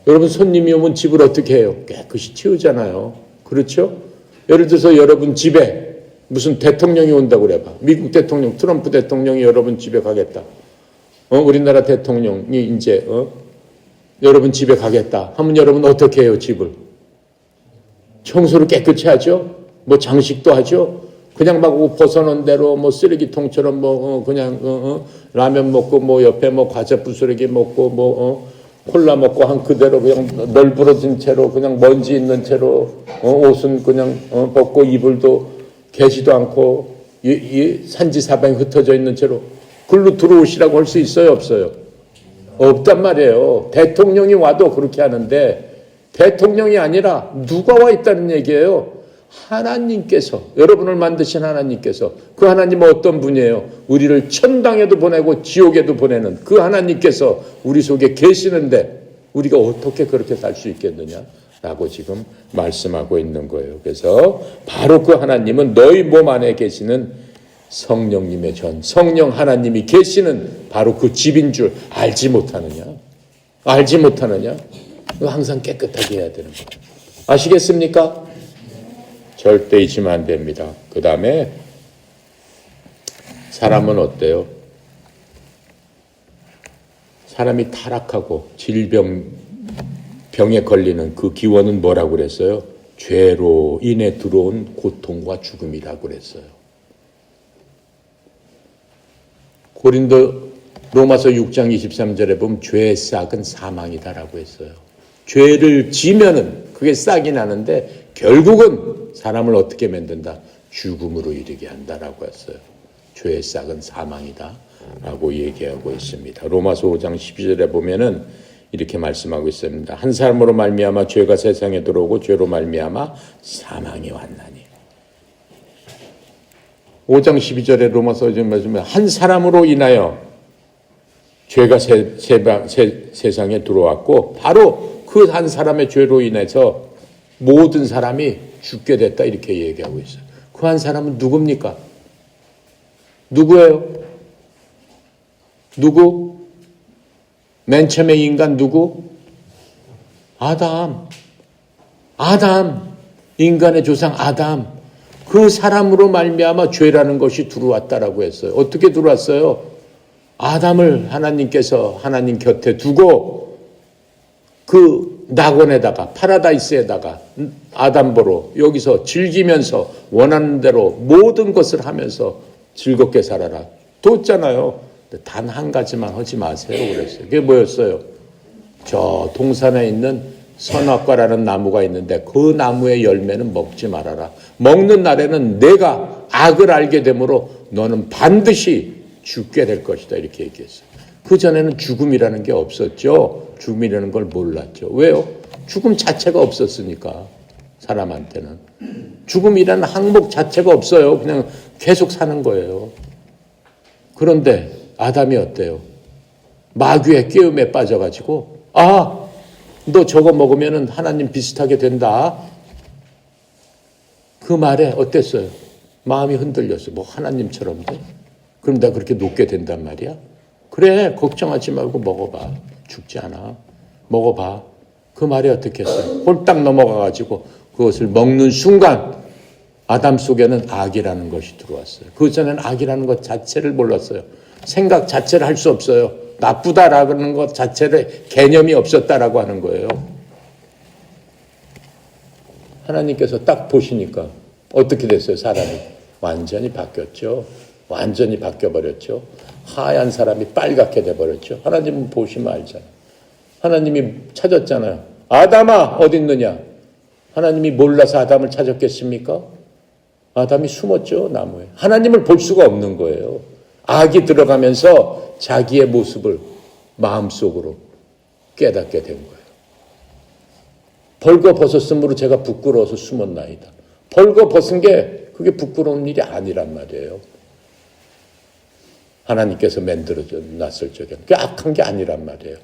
여러분 손님이 오면 집을 어떻게 해요? 깨끗이 치우잖아요. 그렇죠? 예를 들어서 여러분 집에 무슨 대통령이 온다고 그래봐. 미국 대통령, 트럼프 대통령이 여러분 집에 가겠다. 우리나라 대통령이 이제 여러분 집에 가겠다 하면 여러분 어떻게 해요? 집을 청소를 깨끗이 하죠. 뭐 장식도 하죠. 그냥 막 옷 벗어놓은 대로 뭐 쓰레기통처럼 뭐 그냥 라면 먹고 뭐 옆에 뭐 과자 부스러기 먹고 뭐 콜라 먹고 한 그대로 그냥 널브러진 채로 그냥 먼지 있는 채로 옷은 그냥 벗고 이불도 개지도 않고 이 산지 사방에 흩어져 있는 채로 글로 들어오시라고 할 수 있어요, 없어요? 없단 말이에요. 대통령이 와도 그렇게 하는데 대통령이 아니라 누가 와 있다는 얘기예요. 하나님께서, 여러분을 만드신 하나님께서, 그 하나님은 어떤 분이에요? 우리를 천당에도 보내고 지옥에도 보내는 그 하나님께서 우리 속에 계시는데 우리가 어떻게 그렇게 살 수 있겠느냐? 라고 지금 말씀하고 있는 거예요. 그래서 바로 그 하나님은 너희 몸 안에 계시는 성령님의 성령 하나님이 계시는 바로 그 집인 줄 알지 못하느냐? 알지 못하느냐? 항상 깨끗하게 해야 되는 거예요. 아시겠습니까? 절대 잊으면 안 됩니다. 그 다음에 사람은 어때요? 사람이 타락하고 병에 걸리는 그 기원은 뭐라고 그랬어요? 죄로 인해 들어온 고통과 죽음이라고 그랬어요. 로마서 6장 23절에 보면 죄의 싹은 사망이다라고 했어요. 죄를 지면은 그게 싹이 나는데 결국은 사람을 어떻게 만든다? 죽음으로 이르게 한다라고 했어요. 죄의 싹은 사망이다라고 얘기하고 있습니다. 로마서 5장 12절에 보면은 이렇게 말씀하고 있습니다. 한 사람으로 말미암아 죄가 세상에 들어오고 죄로 말미암아 사망이 왔나니. 5장 12절에 로마서 말씀에 한 사람으로 인하여 죄가 세상에 들어왔고 바로 그 한 사람의 죄로 인해서 모든 사람이 죽게 됐다 이렇게 얘기하고 있어요. 그 한 사람은 누굽니까? 누구예요? 누구? 맨 처음에 인간 누구? 아담. 인간의 조상 아담. 그 사람으로 말미암아 죄라는 것이 들어왔다라고 했어요. 어떻게 들어왔어요? 아담을 하나님께서 하나님 곁에 두고 그 낙원에다가 파라다이스에다가 아담 보러 여기서 즐기면서 원하는 대로 모든 것을 하면서 즐겁게 살아라. 뒀잖아요. 단 한 가지만 하지 마세요. 그랬어요. 그게 뭐였어요? 저 동산에 있는 선악과라는 나무가 있는데 그 나무의 열매는 먹지 말아라. 먹는 날에는 내가 악을 알게 되므로 너는 반드시 죽게 될 것이다. 이렇게 얘기했어요. 그전에는 죽음이라는 게 없었죠. 죽음이라는 걸 몰랐죠. 왜요? 죽음 자체가 없었으니까 사람한테는. 죽음이라는 항목 자체가 없어요. 그냥 계속 사는 거예요. 그런데 아담이 어때요? 마귀의 깨움에 빠져가지고 너 저거 먹으면 하나님 비슷하게 된다. 그 말에 어땠어요? 마음이 흔들렸어요. 뭐 하나님처럼 돼? 그럼 나 그렇게 높게 된단 말이야? 그래, 걱정하지 말고 먹어봐. 죽지 않아. 먹어봐. 그 말이 어떻게 했어요? 홀딱 넘어가가지고 그것을 먹는 순간 아담 속에는 악이라는 것이 들어왔어요. 그 전에는 악이라는 것 자체를 몰랐어요. 생각 자체를 할 수 없어요. 나쁘다라는 것 자체를 개념이 없었다라고 하는 거예요. 하나님께서 딱 보시니까 어떻게 됐어요? 사람이 완전히 바뀌었죠. 완전히 바뀌어버렸죠. 하얀 사람이 빨갛게 돼버렸죠. 하나님은 보시면 알잖아요. 하나님이 찾았잖아요. 아담아 어디 있느냐? 하나님이 몰라서 아담을 찾았겠습니까? 아담이 숨었죠. 나무에. 하나님을 볼 수가 없는 거예요. 악이 들어가면서 자기의 모습을 마음속으로 깨닫게 된 거예요. 벌거벗었으므로 제가 부끄러워서 숨었나이다. 벌거벗은 게 그게 부끄러운 일이 아니란 말이에요. 하나님께서 만들어 놨을 적에 그게 악한 게 아니란 말이에요.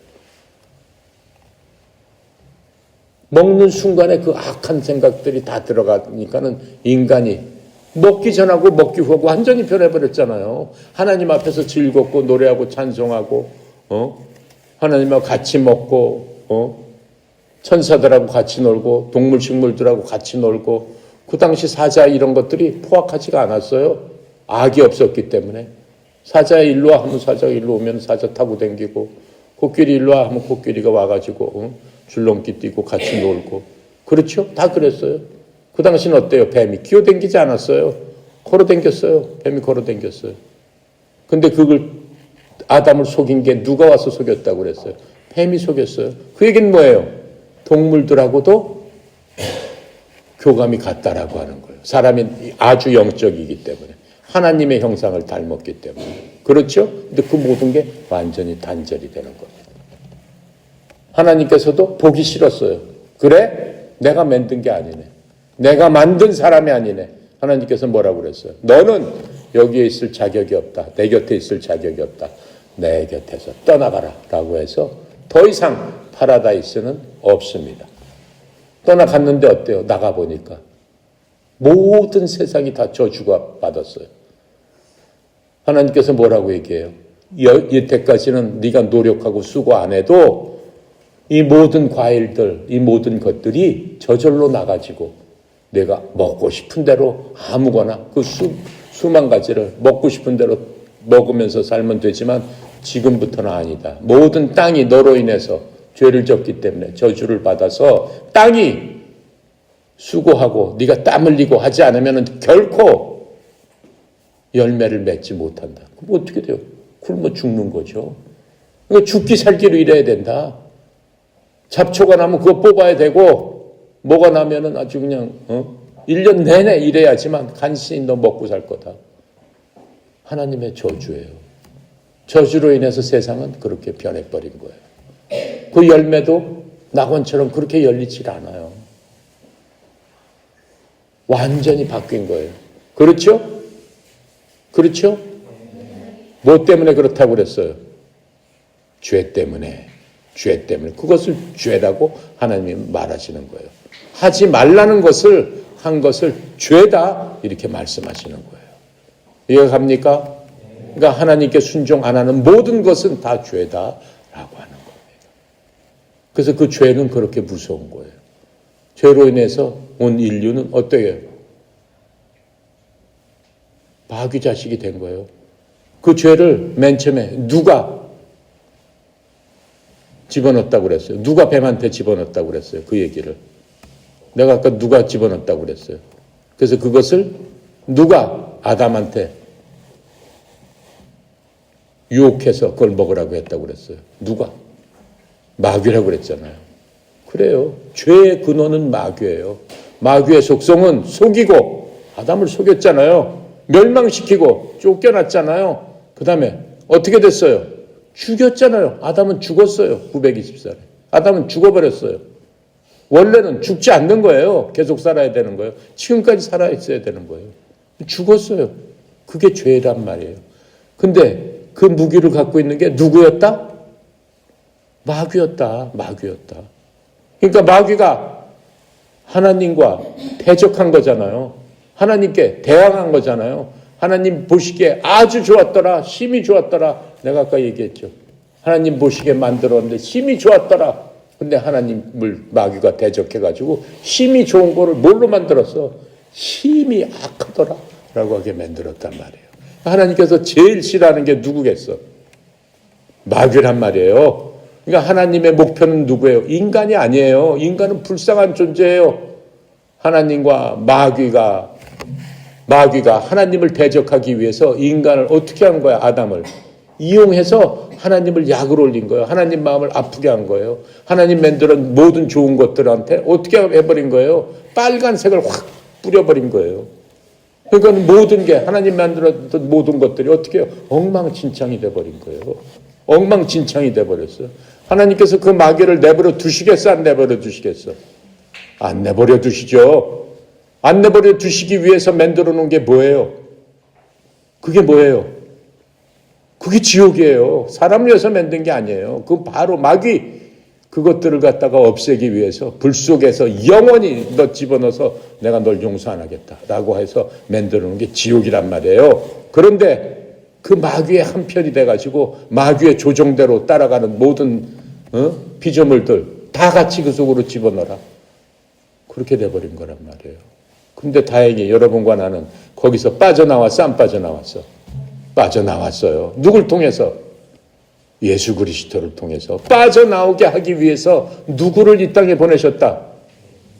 먹는 순간에 그 악한 생각들이 다 들어가니까는 인간이 먹기 전하고 먹기 후하고 완전히 변해버렸잖아요. 하나님 앞에서 즐겁고 노래하고 찬송하고 하나님하고 같이 먹고 천사들하고 같이 놀고 동물 식물들하고 같이 놀고 그 당시 사자 이런 것들이 포악하지가 않았어요. 악이 없었기 때문에. 사자 일로 와 하면 사자가 일로 오면 사자 타고 다니고 코끼리 일로 와 하면 코끼리가 와가지고 줄넘기 뛰고 같이 놀고 그렇죠? 다 그랬어요. 그 당시는 어때요? 뱀이 기어다니지 않았어요. 걸어다녔어요. 뱀이 걸어다녔어요. 근데 그걸 아담을 속인 게 누가 와서 속였다고 그랬어요? 뱀이 속였어요. 그 얘기는 뭐예요? 동물들하고도 교감이 같다라고 하는 거예요. 사람이 아주 영적이기 때문에 하나님의 형상을 닮았기 때문에. 그렇죠? 근데 그 모든 게 완전히 단절이 되는 겁니다. 하나님께서도 보기 싫었어요. 그래? 내가 만든 게 아니네. 내가 만든 사람이 아니네. 하나님께서 뭐라고 그랬어요? 너는 여기에 있을 자격이 없다. 내 곁에 있을 자격이 없다. 내 곁에서 떠나가라. 라고 해서 더 이상 파라다이스는 없습니다. 떠나갔는데 어때요? 나가보니까 모든 세상이 다 저주가 받았어요. 하나님께서 뭐라고 얘기해요? 여태까지는 네가 노력하고 수고 안 해도 이 모든 과일들, 이 모든 것들이 저절로 나가지고 내가 먹고 싶은 대로 아무거나 그 수만 가지를 먹고 싶은 대로 먹으면서 살면 되지만 지금부터는 아니다. 모든 땅이 너로 인해서 죄를 졌기 때문에 저주를 받아서 땅이 수고하고 네가 땀 흘리고 하지 않으면 결코 열매를 맺지 못한다. 그럼 어떻게 돼요? 굶어 죽는 거죠. 그러니까 죽기 살기로 일해야 된다. 잡초가 나면 그거 뽑아야 되고 뭐가 나면은 아주 그냥 1년 내내 일해야지만 간신히 너 먹고 살 거다. 하나님의 저주예요. 저주로 인해서 세상은 그렇게 변해버린 거예요. 그 열매도 낙원처럼 그렇게 열리질 않아요. 완전히 바뀐 거예요. 그렇죠? 그렇죠? 뭐 때문에 그렇다고 그랬어요? 죄 때문에. 죄 때문에. 그것을 죄라고 하나님이 말하시는 거예요. 하지 말라는 것을 한 것을 죄다 이렇게 말씀하시는 거예요. 이해가 갑니까? 그러니까 하나님께 순종 안 하는 모든 것은 다 죄다라고 하는 겁니다. 그래서 그 죄는 그렇게 무서운 거예요. 죄로 인해서 온 인류는 어떻게 해요? 마귀 자식이 된 거예요. 그 죄를 맨 처음에 누가 집어넣었다고 그랬어요? 누가 뱀한테 집어넣었다고 그랬어요? 그 얘기를. 내가 아까 누가 집어넣었다고 그랬어요? 그래서 그것을 누가 아담한테 유혹해서 그걸 먹으라고 했다고 그랬어요? 누가? 마귀라고 그랬잖아요. 그래요. 죄의 근원은 마귀예요. 마귀의 속성은 속이고 아담을 속였잖아요. 멸망시키고 쫓겨났잖아요. 그 다음에 어떻게 됐어요? 죽였잖아요. 아담은 죽었어요. 920살에. 아담은 죽어버렸어요. 원래는 죽지 않는 거예요. 계속 살아야 되는 거예요. 지금까지 살아있어야 되는 거예요. 죽었어요. 그게 죄란 말이에요. 근데 그 무기를 갖고 있는 게 누구였다? 마귀였다. 마귀였다. 그러니까 마귀가 하나님과 대적한 거잖아요. 하나님께 대항한 거잖아요. 하나님 보시기에 아주 좋았더라. 심히 좋았더라. 내가 아까 얘기했죠. 하나님 보시기에 만들었는데 심히 좋았더라. 근데 하나님을 마귀가 대적해가지고 심히 좋은 거를 뭘로 만들었어? 심히 악하더라. 라고 하게 만들었단 말이에요. 하나님께서 제일 싫어하는 게 누구겠어? 마귀란 말이에요. 그러니까 하나님의 목표는 누구예요? 인간이 아니에요. 인간은 불쌍한 존재예요. 하나님과 마귀가 하나님을 대적하기 위해서 인간을 어떻게 한 거야? 아담을 이용해서 하나님을 약을 올린 거예요. 하나님 마음을 아프게 한 거예요. 하나님 만드는 모든 좋은 것들한테 어떻게 해버린 거예요? 빨간색을 확 뿌려버린 거예요. 그러니까 모든 게 하나님 만들었던 모든 것들이 어떻게 해요? 엉망진창이 돼버린 거예요. 엉망진창이 돼버렸어요. 하나님께서 그 마귀를 내버려 두시겠어? 안 내버려 두시겠어? 안 내버려 두시죠. 안 내버려 두시기 위해서 만들어 놓은 게 뭐예요? 그게 뭐예요? 그게 지옥이에요. 사람을 위해서 만든 게 아니에요. 그건 바로 마귀 그것들을 갖다가 없애기 위해서 불 속에서 영원히 너 집어넣어서 내가 널 용서 안 하겠다라고 해서 만들어 놓은 게 지옥이란 말이에요. 그런데 그 마귀의 한편이 돼가지고 마귀의 조종대로 따라가는 모든 피조물들 다 같이 그 속으로 집어넣어라. 그렇게 돼버린 거란 말이에요. 근데 다행히 여러분과 나는 거기서 빠져나왔어? 안 빠져나왔어? 빠져나왔어요. 누굴 통해서? 예수 그리스도를 통해서. 빠져나오게 하기 위해서 누구를 이 땅에 보내셨다?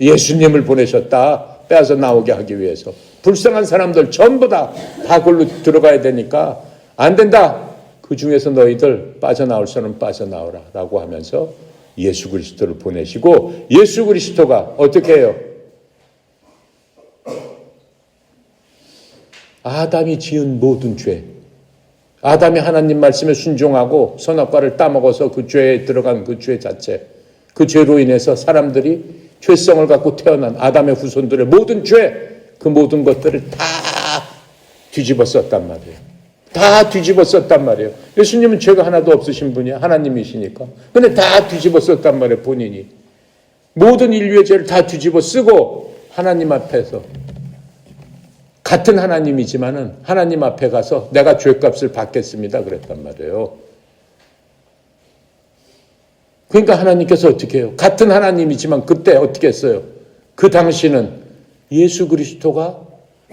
예수님을 보내셨다. 빠져나오게 하기 위해서. 불쌍한 사람들 전부 다 그걸로 들어가야 되니까 안 된다. 그 중에서 너희들 빠져나올 사람은 빠져나오라 라고 하면서 예수 그리스도를 보내시고 예수 그리스도가 어떻게 해요? 아담이 지은 모든 죄, 아담이 하나님 말씀에 순종하고 선악과를 따먹어서 그 죄에 들어간 그 죄 자체, 그 죄로 인해서 사람들이 죄성을 갖고 태어난 아담의 후손들의 모든 죄, 그 모든 것들을 다 뒤집어 썼단 말이에요. 다 뒤집어 썼단 말이에요. 예수님은 죄가 하나도 없으신 분이야. 하나님이시니까. 근데 다 뒤집어 썼단 말이에요. 본인이. 모든 인류의 죄를 다 뒤집어 쓰고 하나님 앞에서, 같은 하나님이지만은 하나님 앞에 가서 내가 죄값을 받겠습니다 그랬단 말이에요. 그러니까 하나님께서 어떻게 해요? 같은 하나님이지만 그때 어떻게 했어요? 그 당시는 예수 그리스도가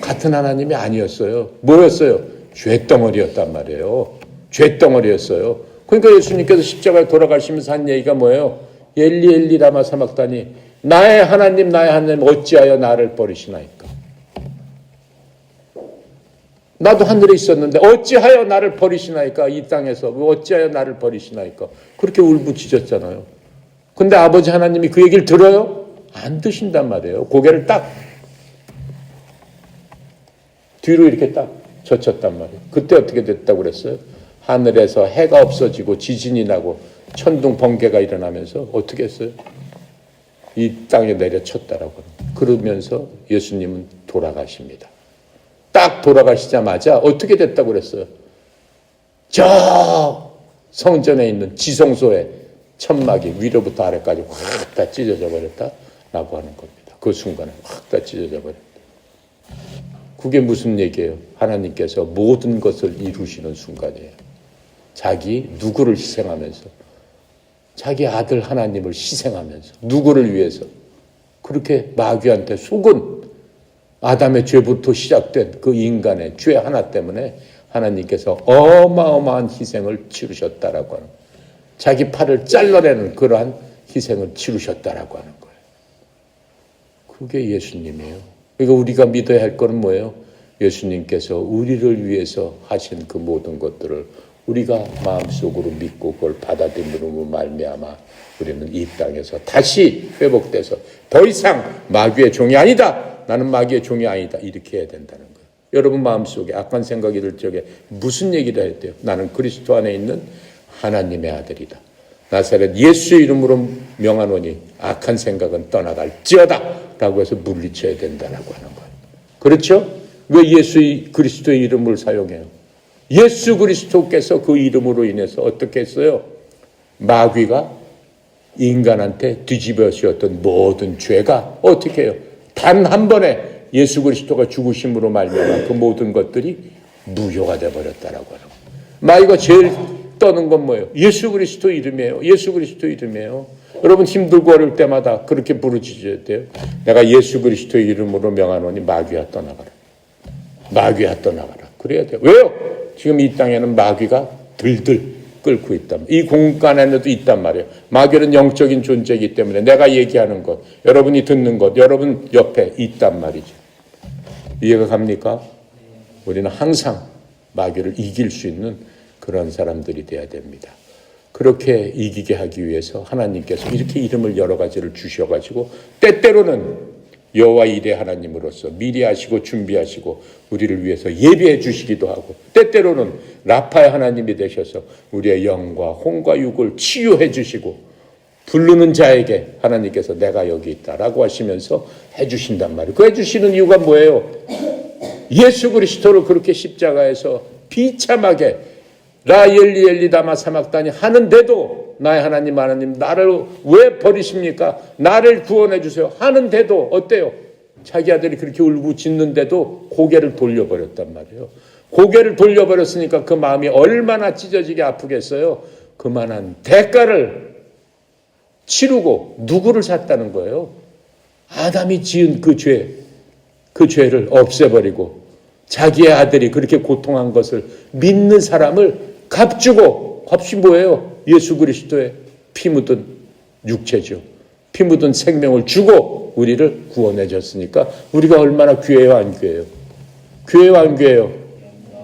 같은 하나님이 아니었어요. 뭐였어요? 죄덩어리였단 말이에요. 죄덩어리였어요. 그러니까 예수님께서 십자가에 돌아가시면서 한 얘기가 뭐예요? 엘리 엘리 라마 사막다니, 나의 하나님 어찌하여 나를 버리시나이까. 나도 하늘에 있었는데 어찌하여 나를 버리시나이까. 이 땅에서 어찌하여 나를 버리시나이까. 그렇게 울부짖었잖아요. 근데 아버지 하나님이 그 얘기를 들어요? 안 드신단 말이에요. 고개를 딱 뒤로 이렇게 딱 젖혔단 말이에요. 그때 어떻게 됐다고 그랬어요? 하늘에서 해가 없어지고 지진이 나고 천둥 번개가 일어나면서 어떻게 했어요? 이 땅에 내려쳤다라고. 그러면서 예수님은 돌아가십니다. 딱 돌아가시자마자 어떻게 됐다고 그랬어요? 저 성전에 있는 지성소의 천막이 위로부터 아래까지 확 다 찢어져 버렸다라고 하는 겁니다. 그 순간에 확 다 찢어져 버렸다. 그게 무슨 얘기예요? 하나님께서 모든 것을 이루시는 순간이에요. 자기 누구를 희생하면서, 자기 아들 하나님을 희생하면서, 누구를 위해서 그렇게 마귀한테 속은 아담의 죄부터 시작된 그 인간의 죄 하나 때문에 하나님께서 어마어마한 희생을 치르셨다라고 하는 거예요. 자기 팔을 잘라내는 그러한 희생을 치르셨다라고 하는 거예요. 그게 예수님이에요. 그러니까 우리가 믿어야 할 거는 뭐예요? 예수님께서 우리를 위해서 하신 그 모든 것들을 우리가 마음속으로 믿고 그걸 받아들임으로 말미암아 우리는 이 땅에서 다시 회복돼서 더 이상 마귀의 종이 아니다. 나는 마귀의 종이 아니다. 이렇게 해야 된다는 거예요. 여러분 마음속에 악한 생각이 들 적에 무슨 얘기를 해야 돼요? 나는 그리스도 안에 있는 하나님의 아들이다. 나사렛 예수의 이름으로 명하노니 악한 생각은 떠나갈지어다 라고 해서 물리쳐야 된다라고 하는 거예요. 그렇죠? 왜 그리스도의 이름을 사용해요? 예수 그리스도께서 그 이름으로 인해서 어떻게 했어요? 마귀가 인간한테 뒤집어씌웠던 모든 죄가 어떻게 해요? 단 한 번에 예수 그리스도가 죽으심으로 말미암아 그 모든 것들이 무효가 되어버렸다라고 하는 거예요. 마귀가 제일 떠는 건 뭐예요? 예수 그리스도 이름이에요. 예수 그리스도 이름이에요. 여러분 힘들고 어려울 때마다 그렇게 부르짖어야 돼요. 내가 예수 그리스도의 이름으로 명하노니 마귀야 떠나가라. 마귀야 떠나가라. 그래야 돼요. 왜요? 지금 이 땅에는 마귀가 들들 끓고 있단 말이에요. 이 공간 안에도 있단 말이에요. 마귀는 영적인 존재이기 때문에 내가 얘기하는 것, 여러분이 듣는 것, 여러분 옆에 있단 말이죠. 이해가 갑니까? 우리는 항상 마귀를 이길 수 있는 그런 사람들이 돼야 됩니다. 그렇게 이기게 하기 위해서 하나님께서 이렇게 이름을 여러 가지를 주셔가지고 때때로는 여호와 이레 하나님으로서 미리 하시고 준비하시고 우리를 위해서 예비해 주시기도 하고 때때로는 라파의 하나님이 되셔서 우리의 영과 혼과 육을 치유해 주시고 부르는 자에게 하나님께서 내가 여기 있다라고 하시면서 해주신단 말이에요. 그 해주시는 이유가 뭐예요? 예수 그리스도를 그렇게 십자가에서 비참하게 라엘리 엘리 다마 사막다니 하는데도 나의 하나님 나를 왜 버리십니까? 나를 구원해 주세요 하는데도 어때요? 자기 아들이 그렇게 울부짖는데도 고개를 돌려버렸단 말이에요. 고개를 돌려버렸으니까 그 마음이 얼마나 찢어지게 아프겠어요. 그만한 대가를 치르고 누구를 샀다는 거예요? 아담이 지은 그 죄를 없애버리고 자기의 아들이 그렇게 고통한 것을 믿는 사람을 값주고, 값이 뭐예요? 예수 그리스도의 피 묻은 육체죠. 피 묻은 생명을 주고 우리를 구원해 줬으니까 우리가 얼마나 귀해요, 안 귀해요? 귀해요, 안 귀해요?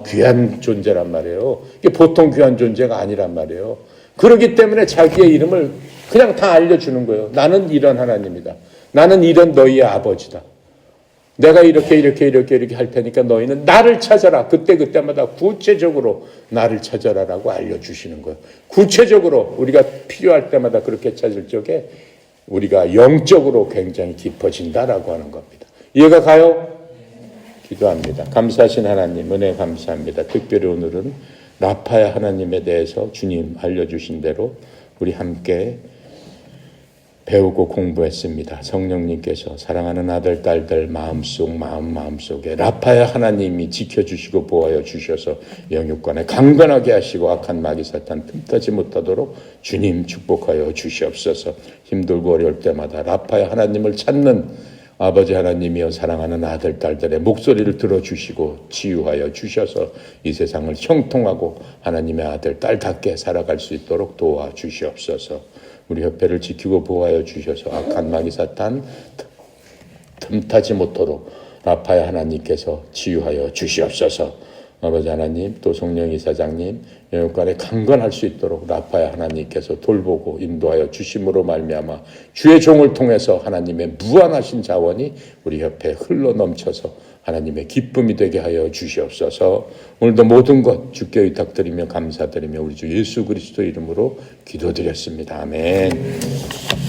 귀한 존재란 말이에요. 이게 보통 귀한 존재가 아니란 말이에요. 그렇기 때문에 자기의 이름을 그냥 다 알려주는 거예요. 나는 이런 하나님이다. 나는 이런 너희의 아버지다. 내가 이렇게 할 테니까 너희는 나를 찾아라. 그때마다 구체적으로 나를 찾아라라고 알려주시는 거예요. 구체적으로 우리가 필요할 때마다 그렇게 찾을 적에 우리가 영적으로 굉장히 깊어진다라고 하는 겁니다. 이해가 가요? 기도합니다. 감사하신 하나님, 은혜 감사합니다. 특별히 오늘은 라파야 하나님에 대해서 주님 알려주신 대로 우리 함께 배우고 공부했습니다. 성령님께서 사랑하는 아들, 딸들 마음속에 라파야 하나님이 지켜주시고 보호하여 주셔서 영육간에 강건하게 하시고 악한 마귀 사탄 틈타지 못하도록 주님 축복하여 주시옵소서. 힘들고 어려울 때마다 라파야 하나님을 찾는 아버지 하나님이여 사랑하는 아들, 딸들의 목소리를 들어주시고 치유하여 주셔서 이 세상을 형통하고 하나님의 아들, 딸답게 살아갈 수 있도록 도와주시옵소서. 우리 협회를 지키고 보호하여 주셔서 악한 마귀 사탄 틈타지 못도록 라파야 하나님께서 치유하여 주시옵소서. 아버지 하나님 또 성령 이사장님 영육간에 강건할 수 있도록 라파야 하나님께서 돌보고 인도하여 주심으로 말미암아 주의 종을 통해서 하나님의 무한하신 자원이 우리 협회에 흘러넘쳐서 하나님의 기쁨이 되게 하여 주시옵소서. 오늘도 모든 것 주께 의탁드리며 감사드리며 우리 주 예수 그리스도 이름으로 기도드렸습니다. 아멘.